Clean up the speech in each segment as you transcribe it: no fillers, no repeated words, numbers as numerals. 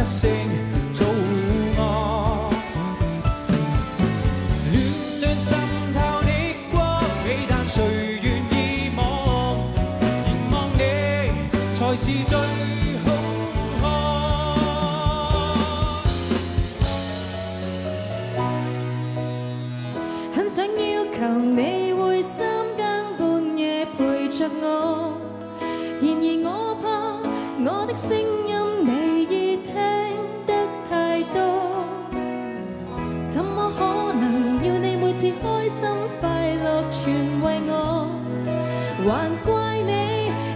聲做我。亂亂滲透你光美，但誰願意望？凝望你才是最好看。很想要求你會三更半夜陪着我，然而我怕我的聲音你已聽得太多，怎麼可能要你每次開心快樂全為我？還怪你，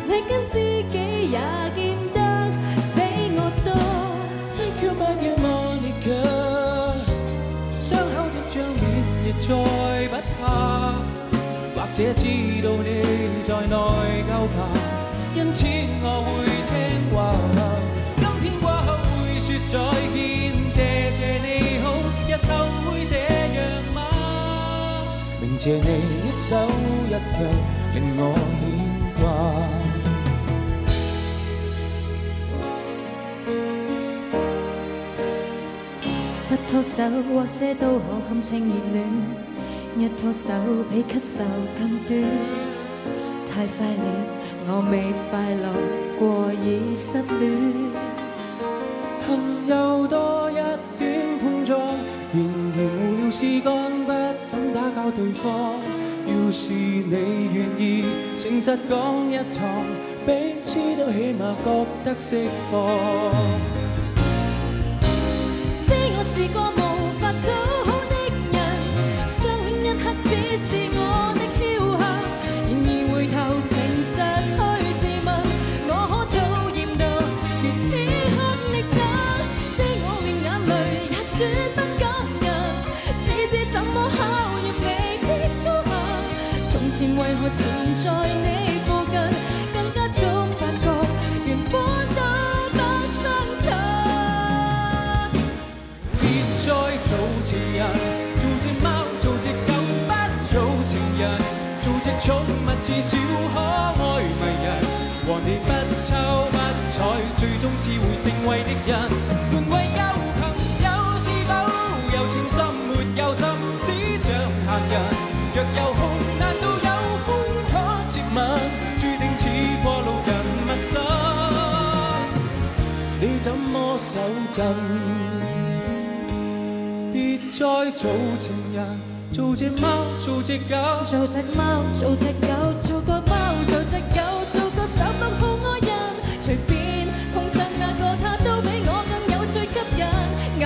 你跟知己也見得比我多。Thank you my dear Monica， 傷口即將免疫再不怕，或者知道你在內疚吧，因此我會聽話。今天過後會說再見，謝謝你好，日後會這樣嗎？明謝你一手一腳令我牽掛。不拖手或者都可堪稱熱戀，一拖手比咳嗽更短。太快了，我未快樂過已失戀。恨又多一段碰撞，然而無聊事幹不敢打攪對方。要是你願意誠實講一趟，彼此都起碼覺得釋放。知我是個無法討好的人，相戀一刻只是我的僥倖，然而回頭誠實去自問，我可討厭到如此刻你真，知我連眼淚也絕不感人，只知怎麼考驗你的操行，從前為何纏在你附近，更加早發覺原本都不相襯。別再做情人，做隻貓，做隻狗，不做情人，做隻寵物至少可愛迷人，和你不瞅不睬，最終只會成為敵人。淪為舊朋友是否有情深沒有心，只像閒人。若有空，難道有空可接吻？注定似過路人陌生，你怎麼手震？別再做情人，做隻貓，做隻狗，做隻貓，做隻狗，做個貓，做隻狗，做個手工好愛人，隨便碰上那個他都比我更有趣吸引，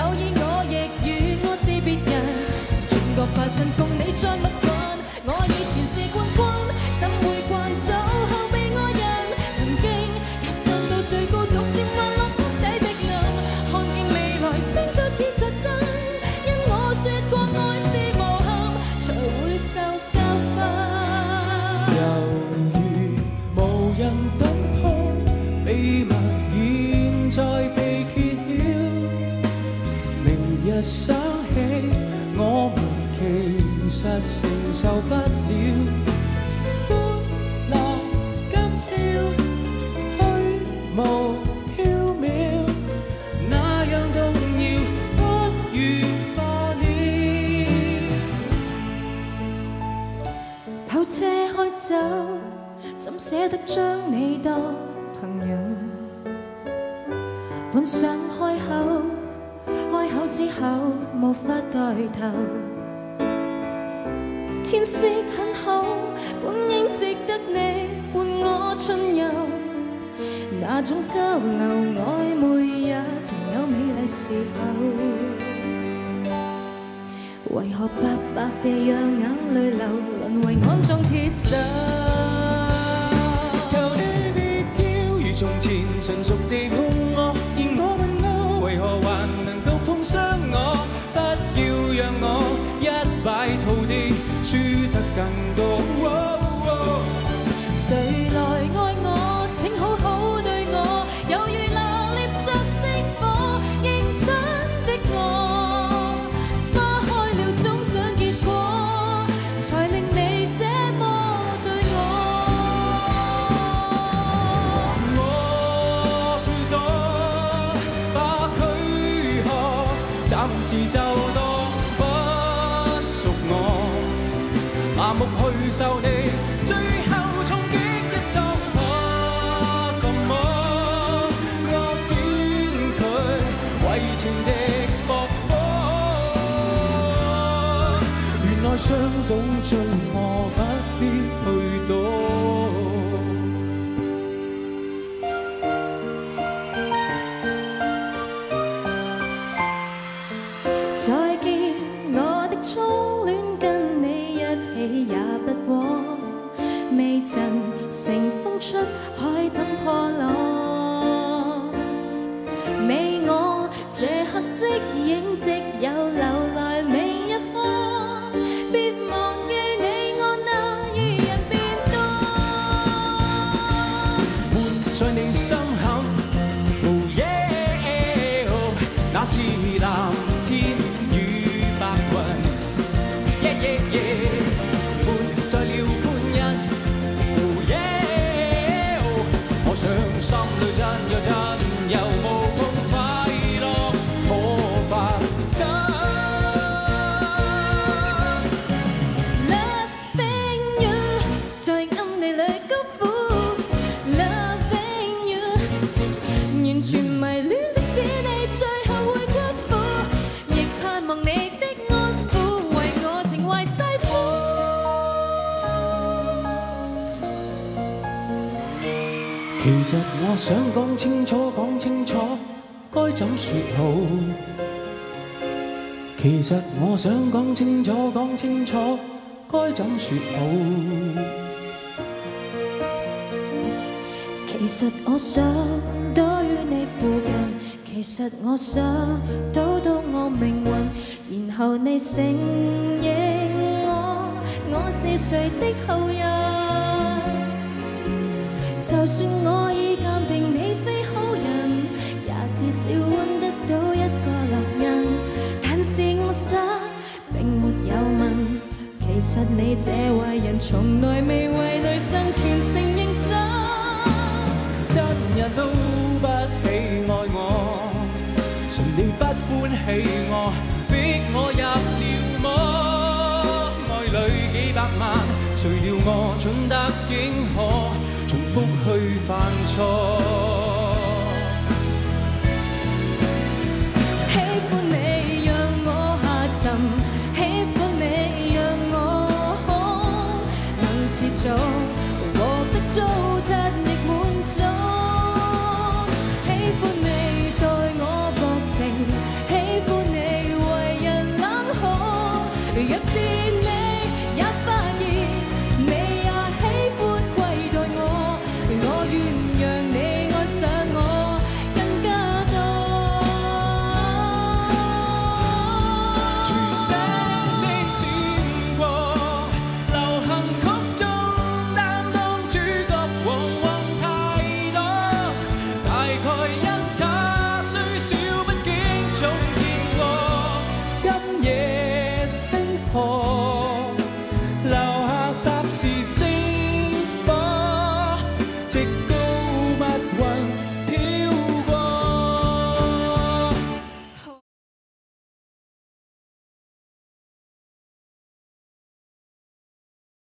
偶爾我亦與我是別人，轉角發生共你再密吻，我以前是冠軍，怎會慣做後備愛人，曾經也上到最高，逐漸滑落谷底的銀，看見未來相得意作真，因我說過愛是無憾，才會受教訓。猶如無人懂碰，秘密現在被揭曉，明日想起我們其實承受不了，歡樂今宵虛無縹緲，那樣動搖不如罷了。跑車開走，怎捨得將你當朋友？本想開口，開口之後無法抬頭。天色很好，本應值得你伴我春遊，那種交流曖昧也曾有美麗時候，為何白白地讓眼淚流，淪為安葬鐵手？求你別要如從前純熟地碰我，而我問我為何還能夠碰傷我？不要讓我一敗塗地，輸得更多。誰來愛我？請好好對我，猶如拿捏着星火，認真的我，花開了總想結果，才令你這麼對我。我最多把佢暫時就當不屬我，麻木去受你，最後衝擊一針，怕什麼？我堅拒為情敵駁火，原來傷到最我不必去躲。再見我的初戀，跟你一起也不過，未曾乘風出海怎破落。你我這刻即影即有，留來每一刻，別忘記你我那二人變多。活在你心坎，哦耶，那是藍天與白雲，耶耶耶，活在了歡欣，哦耶，我想心裏真有真有無窮快樂可發生。Loving you， 在暗地裏高呼 Loving you， 完全迷戀，即使你最後會辜負，亦盼望你的安撫，為我情懷細苦。其實我想講清楚，講清楚該怎說好。其實我想講清楚，講清楚該怎說好。其實我想躲於你附近，其實我想躲到我命運，然後你承認我是誰的後人。就算我已鑑定你非好人，也至少換得到一個烙印。但是我想並沒有問，其實你這壞人從來未為女生虔誠認真。真人都不喜愛我，誰你不歡喜我，逼我入了魔。愛侶幾百萬，誰料我蠢得竟可重複去犯錯。喜歡你讓我下沉，喜歡你讓我能持續獲得糟質亦滿足。喜歡你對我薄情，喜歡你為人冷酷。若是你也發現你也喜歡虧待我，我願讓你愛上我更加多。隨聲色閃過，流行曲中擔當主角往往太多，大概因他雖少不經重見我，今夜星河留下霎時星火，直到